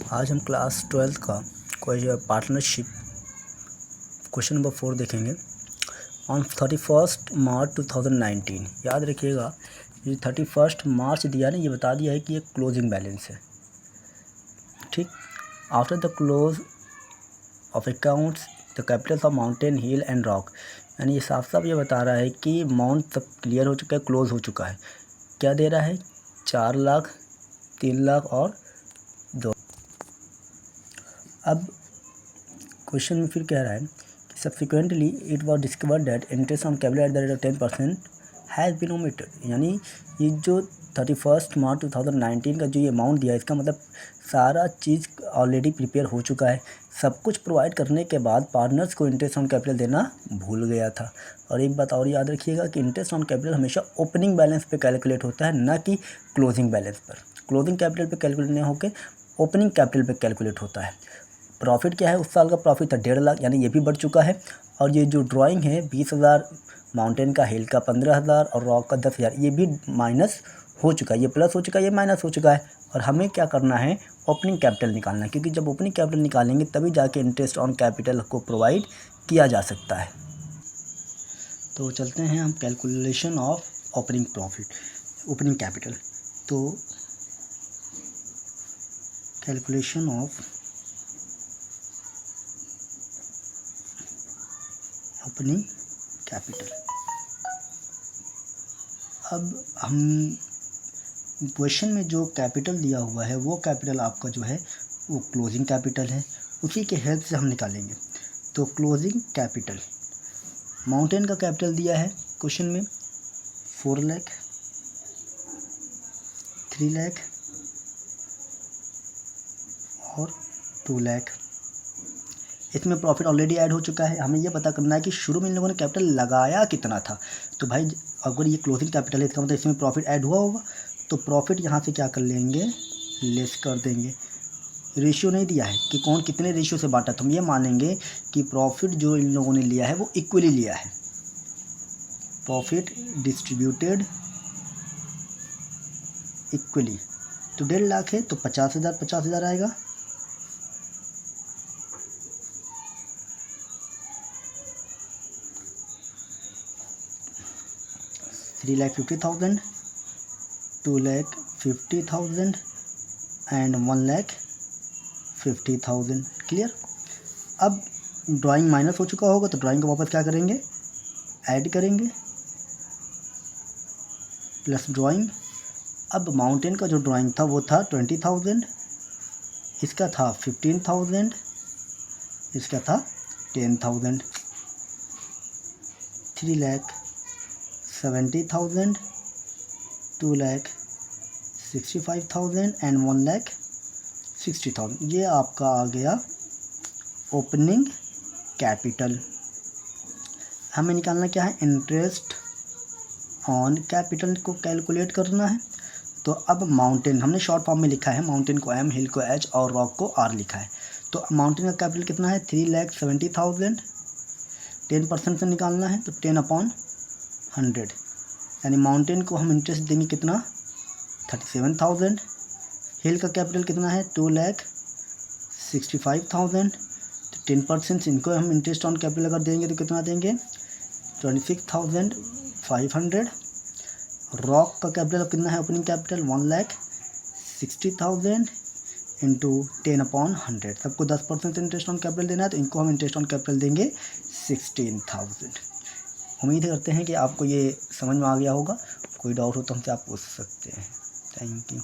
आज हम क्लास 12 का कोई पार्टनरशिप क्वेश्चन नंबर 4 देखेंगे। ऑन 31 मार्च 2019, याद रखिएगा ये 31 मार्च दिया ना, ये बता दिया है कि ये क्लोजिंग बैलेंस है। ठीक, after the close of accounts the capital of mountain hill and rock, यानी ये साफ साफ ये बता रहा है कि अमाउंट सब क्लियर हो चुका है, क्लोज हो चुका है। क्या दे रहा है? 4 लाख, 3 लाख और 2। अब क्वेश्चन में फिर कह रहा है कि subsequently it was discovered that interest on capital at the rate of 10% has been omitted, यानी ये जो 31 मार्च 2019 का जो ये अमाउंट दिया है, इसका मतलब सारा चीज़ ऑलरेडी प्रिपेयर हो चुका है। सब कुछ प्रोवाइड करने के बाद पार्टनर्स को इंटरेस्ट ऑन कैपिटल देना भूल गया था। और एक बात और याद रखिएगा कि इंटरेस्ट ऑन कैपिटल हमेशा ओपनिंग बैलेंस पे कैलकुलेट होता है, ना कि क्लोजिंग बैलेंस पर। क्लोजिंग कैपिटल पे कैलकुलेट नहीं होकर ओपनिंग कैपिटल पे कैलकुलेट होता है। प्रॉफिट क्या है? उस साल का प्रॉफिट था 1.5 लाख, यानी ये भी बढ़ चुका है। और ये जो ड्राइंग है 20,000, माउंटेन का, हिल का 15,000 और रॉक का 10,000, ये भी माइनस हो चुका है। ये प्लस हो चुका है, ये माइनस हो चुका है। और हमें क्या करना है? ओपनिंग कैपिटल निकालना है, क्योंकि जब ओपनिंग कैपिटल निकालेंगे तभी जाके इंटरेस्ट ऑन कैपिटल को प्रोवाइड किया जा सकता है। तो चलते हैं हम calculation of opening profit, opening capital. तो कैलकुलेशन ऑफ ओपनिंग कैपिटल। अब हम क्वेश्चन में जो कैपिटल दिया हुआ है वो कैपिटल आपका जो है वो क्लोजिंग कैपिटल है, उसी के हेल्प से हम निकालेंगे। तो क्लोजिंग कैपिटल, माउंटेन का कैपिटल दिया है क्वेश्चन में 4 लाख, 3 लाख और 2 लाख। इसमें प्रॉफिट ऑलरेडी ऐड हो चुका है। हमें यह पता करना है कि शुरू में इन लोगों ने कैपिटल लगाया कितना था। तो भाई अगर ये क्लोजिंग कैपिटल है, इसका मतलब इसमें प्रॉफिट ऐड हुआ होगा। तो प्रॉफिट यहाँ से क्या कर लेंगे? लेस कर देंगे। रेशियो नहीं दिया है कि कौन कितने रेशियो से बांटा, तो हम ये मानेंगे कि प्रॉफिट जो इन लोगों ने लिया है वो इक्वली लिया है। Profit distributed equally. तो 1.5 लाख है तो 50,000 आएगा। $3,50,000, 2,50,000 एंड 1,50,000। क्लियर? अब ड्राइंग माइनस हो चुका होगा तो ड्राइंग को वापस क्या करेंगे? ऐड करेंगे प्लस ड्राइंग। अब माउंटेन का जो ड्राइंग था वो था 20,000, इसका था 15,000, इसका था 10,000। 3,70,000, 2,65,000 एंड 1,60,000। ये आपका आ गया ओपनिंग कैपिटल। हमें निकालना क्या है? इंटरेस्ट ऑन कैपिटल को कैलकुलेट करना है। तो अब माउंटेन हमने शॉर्ट फॉर्म में लिखा है, माउंटेन को M, हिल को H और रॉक को R लिखा है। तो माउंटेन का कैपिटल कितना है? 3,70,000। 10% से निकालना है तो 10/100, यानी माउंटेन को हम इंटरेस्ट देंगे कितना? 37,000। हिल का कैपिटल कितना है? 2,65,000। तो 10% इनको हम इंटरेस्ट ऑन कैपिटल अगर देंगे तो कितना देंगे? 26,500। रॉक का कैपिटल कितना है? Opening capital 1,60,000 into 10/100। सबको 10% इंटरेस्ट ऑन कैपिटल देना है, तो इनको हम इंटरेस्ट ऑन कैपिटल देंगे 16,000। उम्मीद करते हैं कि आपको ये समझ में आ गया होगा। कोई डाउट हो तो हमसे आप पूछ सकते हैं। Thank you.